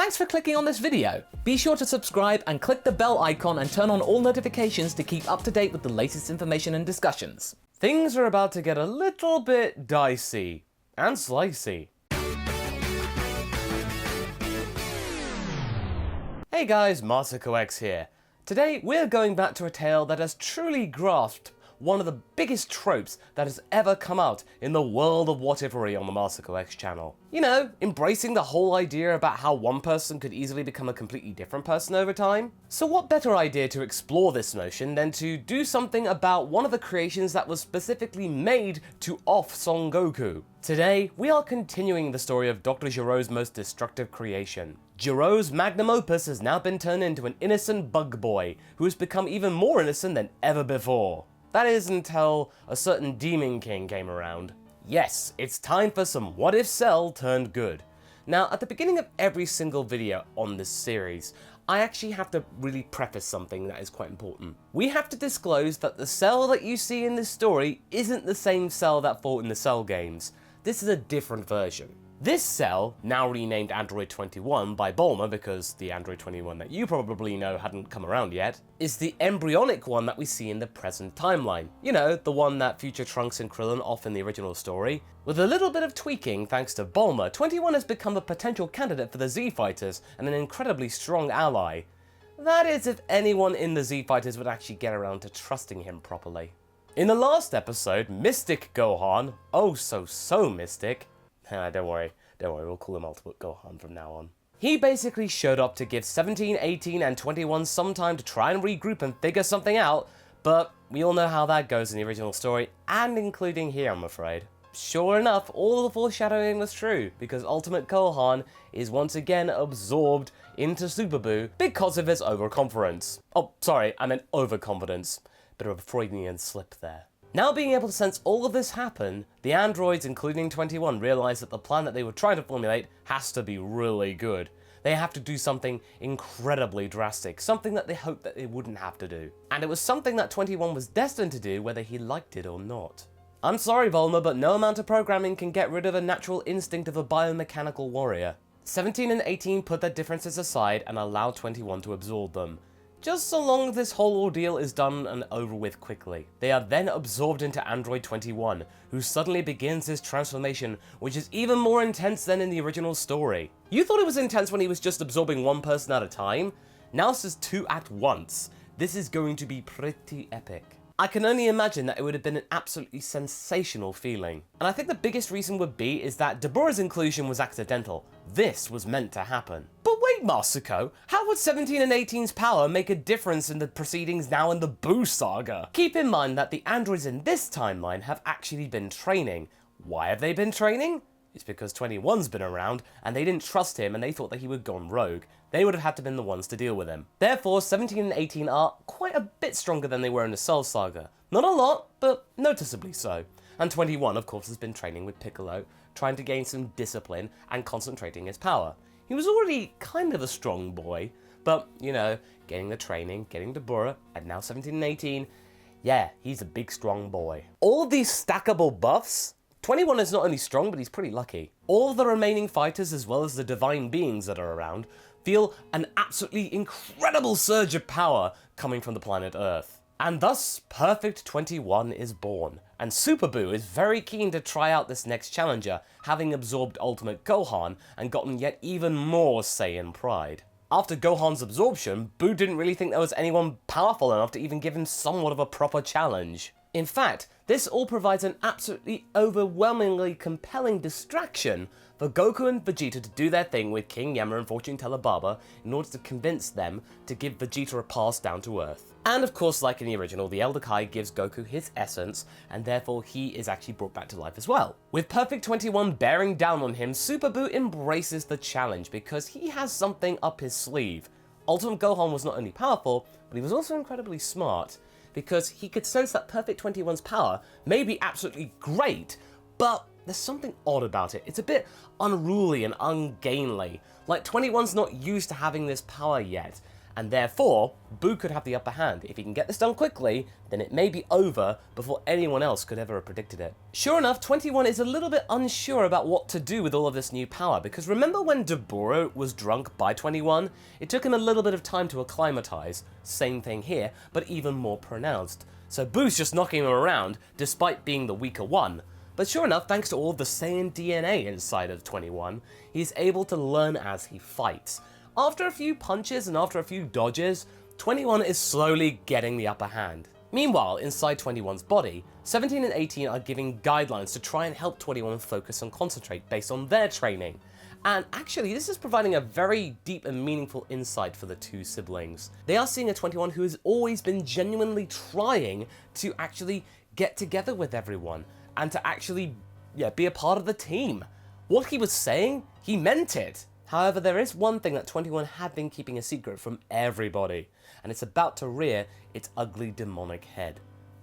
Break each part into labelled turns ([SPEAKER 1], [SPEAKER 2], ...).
[SPEAKER 1] Thanks for clicking on this video. Be sure to subscribe and click the bell icon and turn on all notifications to keep up to date with the latest information and discussions. Things are about to get a little bit dicey and slicey. Hey guys, MasakoX here. Today we're going back to a tale that has truly grasped one of the biggest tropes that has ever come out in the world of what-ifery on the MasakoX channel. You know, embracing the whole idea about how one person could easily become a completely different person over time. So what better idea to explore this notion than to do something about one of the creations that was specifically made to off Son Goku. Today, we are continuing the story of Dr. Gero's most destructive creation. Gero's magnum opus has now been turned into an innocent bug boy, who has become even more innocent than ever before. That is until a certain Demon King came around. Yes, it's time for some What If Cell turned good. Now, at the beginning of every single video on this series, I actually have to really preface something that is quite important. We have to disclose that the Cell that you see in this story isn't the same Cell that fought in the Cell games. This is a different version. This Cell, now renamed Android 21 by Bulma because the Android 21 that you probably know hadn't come around yet, is the embryonic one that we see in the present timeline. You know, the one that future Trunks and Krillin off in the original story. With a little bit of tweaking thanks to Bulma, 21 has become a potential candidate for the Z Fighters and an incredibly strong ally. That is, if anyone in the Z Fighters would actually get around to trusting him properly. In the last episode, Mystic Gohan, oh so mystic, don't worry, we'll call him Ultimate Gohan from now on. He basically showed up to give 17, 18, and 21 some time to try and regroup and figure something out, but we all know how that goes in the original story, and including here, I'm afraid. Sure enough, all the foreshadowing was true, because Ultimate Gohan is once again absorbed into Super Buu because of his overconfidence. Oh, sorry, I meant overconfidence. Bit of a Freudian slip there. Now being able to sense all of this happen, the androids, including 21, realize that the plan that they were trying to formulate has to be really good. They have to do something incredibly drastic, something that they hoped that they wouldn't have to do. And it was something that 21 was destined to do whether he liked it or not. I'm sorry, Bulma, but no amount of programming can get rid of a natural instinct of a biomechanical warrior. 17 and 18 put their differences aside and allowed 21 to absorb them. Just so long as this whole ordeal is done and over with quickly. They are then absorbed into Android 21, who suddenly begins his transformation, which is even more intense than in the original story. You thought it was intense when he was just absorbing one person at a time? Now it's just two at once. This is going to be pretty epic. I can only imagine that it would have been an absolutely sensational feeling. And I think the biggest reason would be is that Dabura's inclusion was accidental. This was meant to happen. But wait, Masako, how would 17 and 18's power make a difference in the proceedings now in the Buu saga? Keep in mind that the androids in this timeline have actually been training. Why have they been training? It's because 21's been around and they didn't trust him and they thought that he would go rogue. They would have had to been the ones to deal with him. Therefore, 17 and 18 are quite a bit stronger than they were in the Cell saga. Not a lot, but noticeably so. And 21, of course, has been training with Piccolo, trying to gain some discipline and concentrating his power. He was already kind of a strong boy, but, you know, getting the training, getting Dabura, and now 17 and 18, yeah, he's a big strong boy. All of these stackable buffs, 21 is not only strong, but he's pretty lucky. All of the remaining fighters, as well as the divine beings that are around, feel an absolutely incredible surge of power coming from the planet Earth. And thus, Perfect 21 is born, and Super Buu is very keen to try out this next challenger, having absorbed Ultimate Gohan and gotten yet even more Saiyan pride. After Gohan's absorption, Buu didn't really think there was anyone powerful enough to even give him somewhat of a proper challenge. In fact, this all provides an absolutely overwhelmingly compelling distraction for Goku and Vegito to do their thing with King Yama and Fortune Teller Baba in order to convince them to give Vegeta a pass down to Earth. And of course, like in the original, the Elder Kai gives Goku his essence, and therefore he is actually brought back to life as well. With Perfect 21 bearing down on him, Super Buu embraces the challenge because he has something up his sleeve. Ultimate Gohan was not only powerful, but he was also incredibly smart, because he could sense that Perfect 21's power may be absolutely great, but there's something odd about it. It's a bit unruly and ungainly. Like, 21's not used to having this power yet, and therefore, Boo could have the upper hand. If he can get this done quickly, then it may be over before anyone else could ever have predicted it. Sure enough, 21 is a little bit unsure about what to do with all of this new power, because remember when Dabura was drunk by 21? It took him a little bit of time to acclimatize. Same thing here, but even more pronounced. So Boo's just knocking him around, despite being the weaker one. But sure enough, thanks to all of the Saiyan DNA inside of 21, he's able to learn as he fights. After a few punches and after a few dodges, 21 is slowly getting the upper hand. Meanwhile, inside 21's body, 17 and 18 are giving guidelines to try and help 21 focus and concentrate based on their training. And actually, this is providing a very deep and meaningful insight for the two siblings. They are seeing a 21 who has always been genuinely trying to actually get together with everyone and to actually, be a part of the team. What he was saying, he meant it. However, there is one thing that 21 had been keeping a secret from everybody, and it's about to rear its ugly demonic head.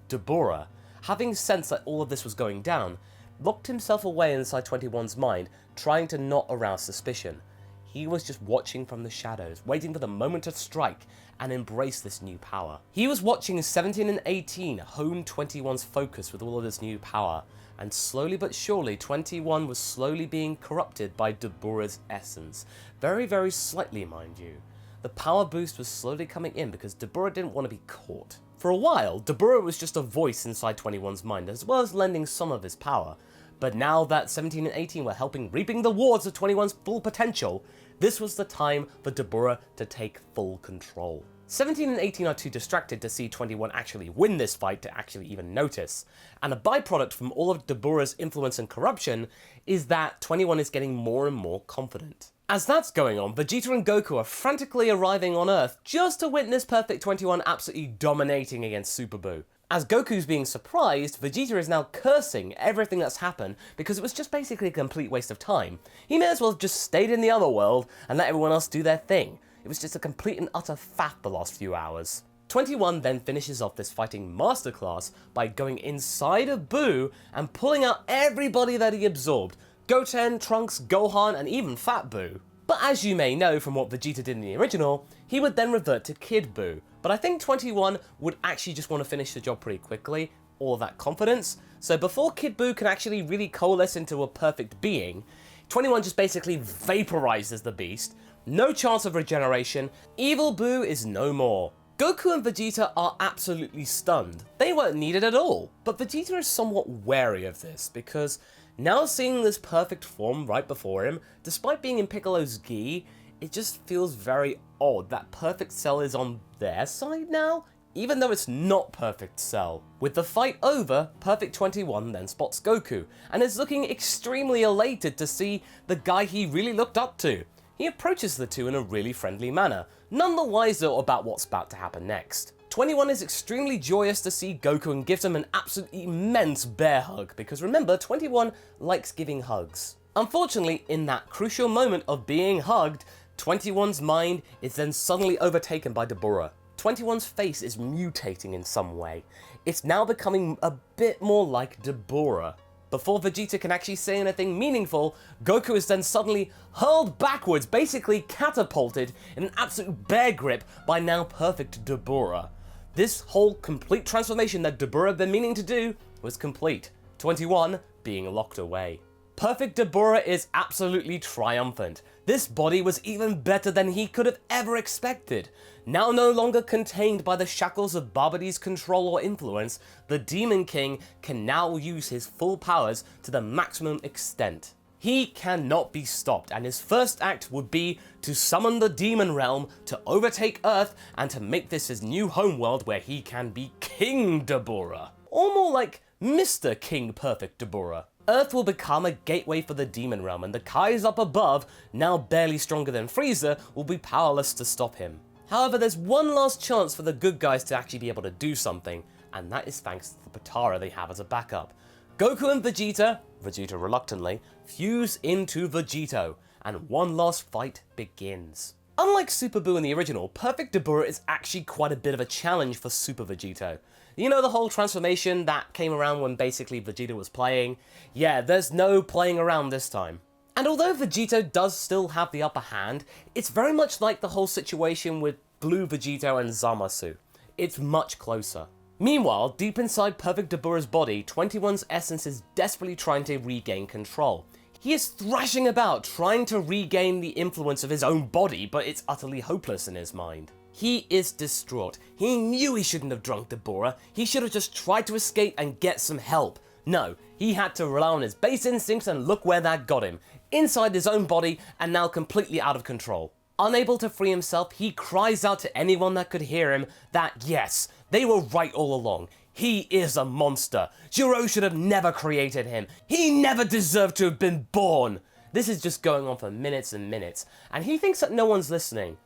[SPEAKER 1] Dabura, having sensed that all of this was going down, locked himself away inside 21's mind, trying to not arouse suspicion. He was just watching from the shadows, waiting for the moment to strike and embrace this new power. He was watching 17 and 18 hone 21's focus with all of this new power, and slowly but surely 21 was slowly being corrupted by Dabura's essence. Very, very slightly, mind you. The power boost was slowly coming in because Dabura didn't want to be caught. For a while, Dabura was just a voice inside 21's mind, as well as lending some of his power. But now that 17 and 18 were helping reaping the rewards of 21's full potential, this was the time for Dabura to take full control. 17 and 18 are too distracted to see 21 actually win this fight to actually even notice. And a byproduct from all of Dabura's influence and corruption is that 21 is getting more and more confident. As that's going on, Vegito and Goku are frantically arriving on Earth just to witness Perfect 21 absolutely dominating against Super Boo. As Goku's being surprised, Vegeta is now cursing everything that's happened because it was just basically a complete waste of time. He may as well have just stayed in the other world and let everyone else do their thing. It was just a complete and utter faff the last few hours. 21 then finishes off this fighting masterclass by going inside of Boo and pulling out everybody that he absorbed. Goten, Trunks, Gohan, and even Fat Boo. But as you may know from what Vegeta did in the original, he would then revert to Kid Boo. But I think 21 would actually just want to finish the job pretty quickly, all that confidence. So before Kid Boo can actually really coalesce into a perfect being, 21 just basically vaporizes the beast. No chance of regeneration, Evil Boo is no more. Goku and Vegeta are absolutely stunned. They weren't needed at all. But Vegeta is somewhat wary of this, because now seeing this perfect form right before him, despite being in Piccolo's gi, it just feels very odd that Perfect Cell is on their side now, even though it's not Perfect Cell. With the fight over, Perfect 21 then spots Goku, and is looking extremely elated to see the guy he really looked up to. He approaches the two in a really friendly manner, none the wiser about what's about to happen next. 21 is extremely joyous to see Goku and gives him an absolutely immense bear hug, because remember, 21 likes giving hugs. Unfortunately, in that crucial moment of being hugged, 21's mind is then suddenly overtaken by Dabura. 21's face is mutating in some way. It's now becoming a bit more like Dabura. Before Vegeta can actually say anything meaningful, Goku is then suddenly hurled backwards, basically catapulted in an absolute bear grip by now perfect Dabura. This whole complete transformation that Dabura had been meaning to do was complete, 21 being locked away. Perfect Dabura is absolutely triumphant. This body was even better than he could have ever expected. Now no longer contained by the shackles of Babidi's control or influence, the Demon King can now use his full powers to the maximum extent. He cannot be stopped, and his first act would be to summon the Demon Realm to overtake Earth and to make this his new homeworld where he can be King Dabura. Or more like Mr. King Perfect Dabura. Earth will become a gateway for the Demon Realm, and the Kais up above, now barely stronger than Frieza, will be powerless to stop him. However, there's one last chance for the good guys to actually be able to do something, and that is thanks to the Potara they have as a backup. Goku and Vegeta reluctantly, fuse into Vegito, and one last fight begins. Unlike Super Boo in the original, Perfect Dabura is actually quite a bit of a challenge for Super Vegito. You know the whole transformation that came around when basically Vegeta was playing? Yeah, there's no playing around this time. And although Vegito does still have the upper hand, it's very much like the whole situation with Blue Vegito and Zamasu. It's much closer. Meanwhile, deep inside Perfect Dabura's body, 21's essence is desperately trying to regain control. He is thrashing about, trying to regain the influence of his own body, but it's utterly hopeless in his mind. He is distraught. He knew he shouldn't have drunk Dabura. He should have just tried to escape and get some help. No, he had to rely on his base instincts, and look where that got him. Inside his own body, and now completely out of control. Unable to free himself, he cries out to anyone that could hear him that yes, they were right all along. He is a monster. Jiro should have never created him. He never deserved to have been born. This is just going on for minutes and minutes, and he thinks that no one's listening.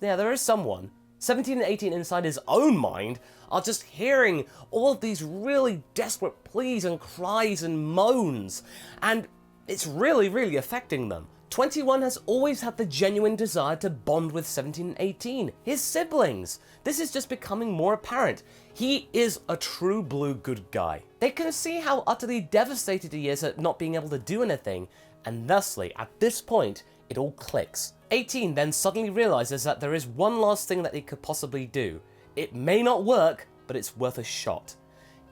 [SPEAKER 1] Yeah, there is someone. 17 and 18 inside his own mind are just hearing all of these really desperate pleas and cries and moans, and it's really affecting them. 21 has always had the genuine desire to bond with 17 and 18, his siblings. This is just becoming more apparent. He is a true blue good guy. They can see how utterly devastated he is at not being able to do anything, and thusly, at this point, it all clicks. 18 then suddenly realizes that there is one last thing that he could possibly do. It may not work, but it's worth a shot.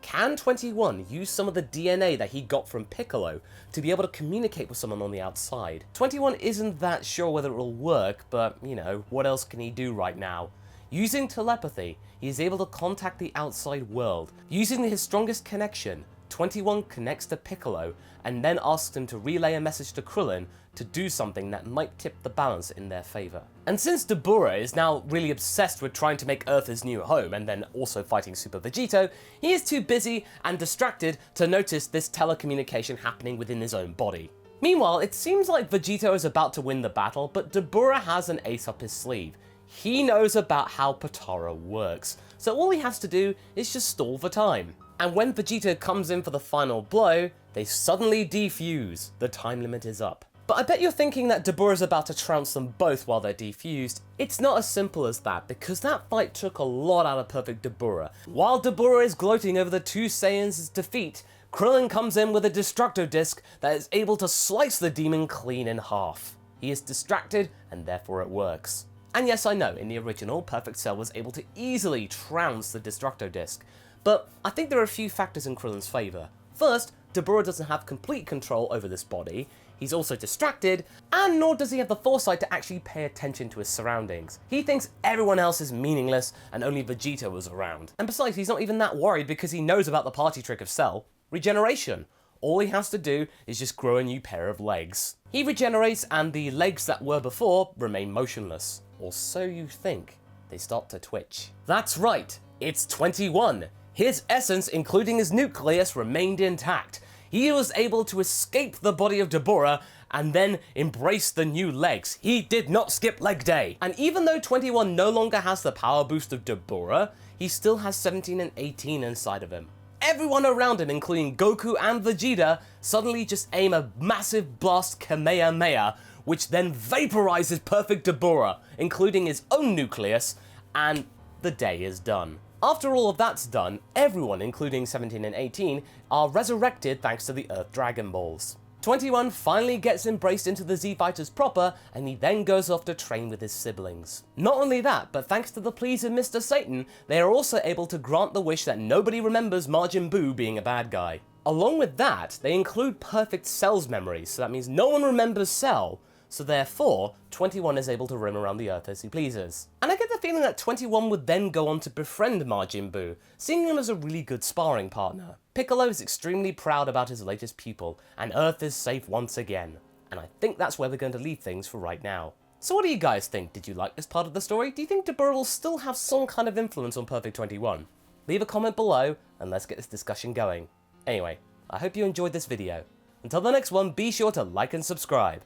[SPEAKER 1] Can 21 use some of the DNA that he got from Piccolo to be able to communicate with someone on the outside? 21 isn't that sure whether it will work, but, you know, what else can he do right now? Using telepathy, he is able to contact the outside world. Using his strongest connection, 21 connects to Piccolo and then asks him to relay a message to Krillin to do something that might tip the balance in their favour. And since Dabura is now really obsessed with trying to make Earth his new home and then also fighting Super Vegetto, he is too busy and distracted to notice this telecommunication happening within his own body. Meanwhile, it seems like Vegito is about to win the battle, but Dabura has an ace up his sleeve. He knows about how Potara works, so all he has to do is just stall for time. And when Vegito comes in for the final blow, they suddenly defuse. The time limit is up. But I bet you're thinking that Dabura's about to trounce them both while they're defused. It's not as simple as that, because that fight took a lot out of Perfect Dabura. While Dabura is gloating over the two Saiyans' defeat, Krillin comes in with a Destructo Disc that is able to slice the demon clean in half. He is distracted, and therefore it works. And yes, I know, in the original, Perfect Cell was able to easily trounce the Destructo Disc, but I think there are a few factors in Krillin's favour. First, Dabura doesn't have complete control over this body, he's also distracted, and nor does he have the foresight to actually pay attention to his surroundings. He thinks everyone else is meaningless and only Vegito was around. And besides, he's not even that worried because he knows about the party trick of Cell, regeneration. All he has to do is just grow a new pair of legs. He regenerates and the legs that were before remain motionless. Or so you think. They start to twitch. That's right, it's 21. His essence, including his nucleus, remained intact. He was able to escape the body of Dabura and then embrace the new legs. He did not skip leg day. And even though 21 no longer has the power boost of Dabura, he still has 17 and 18 inside of him. Everyone around him, including Goku and Vegeta, suddenly just aim a massive blast Kamehameha, which then vaporizes Perfect Dabura, including his own nucleus, and the day is done. After all of that's done, everyone, including 17 and 18, are resurrected thanks to the Earth Dragon Balls. 21 finally gets embraced into the Z-Fighters proper, and he then goes off to train with his siblings. Not only that, but thanks to the pleas of Mr. Satan, they are also able to grant the wish that nobody remembers Majin Buu being a bad guy. Along with that, they include Perfect Cell's memories, so that means no one remembers Cell, so therefore, 21 is able to roam around the Earth as he pleases. And I get the feeling that 21 would then go on to befriend Majin Buu, seeing him as a really good sparring partner. Piccolo is extremely proud about his latest pupil, and Earth is safe once again. And I think that's where we're going to leave things for right now. So what do you guys think? Did you like this part of the story? Do you think Dabura will still have some kind of influence on Perfect 21? Leave a comment below, and let's get this discussion going. Anyway, I hope you enjoyed this video. Until the next one, be sure to like and subscribe.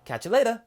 [SPEAKER 1] Catch you later!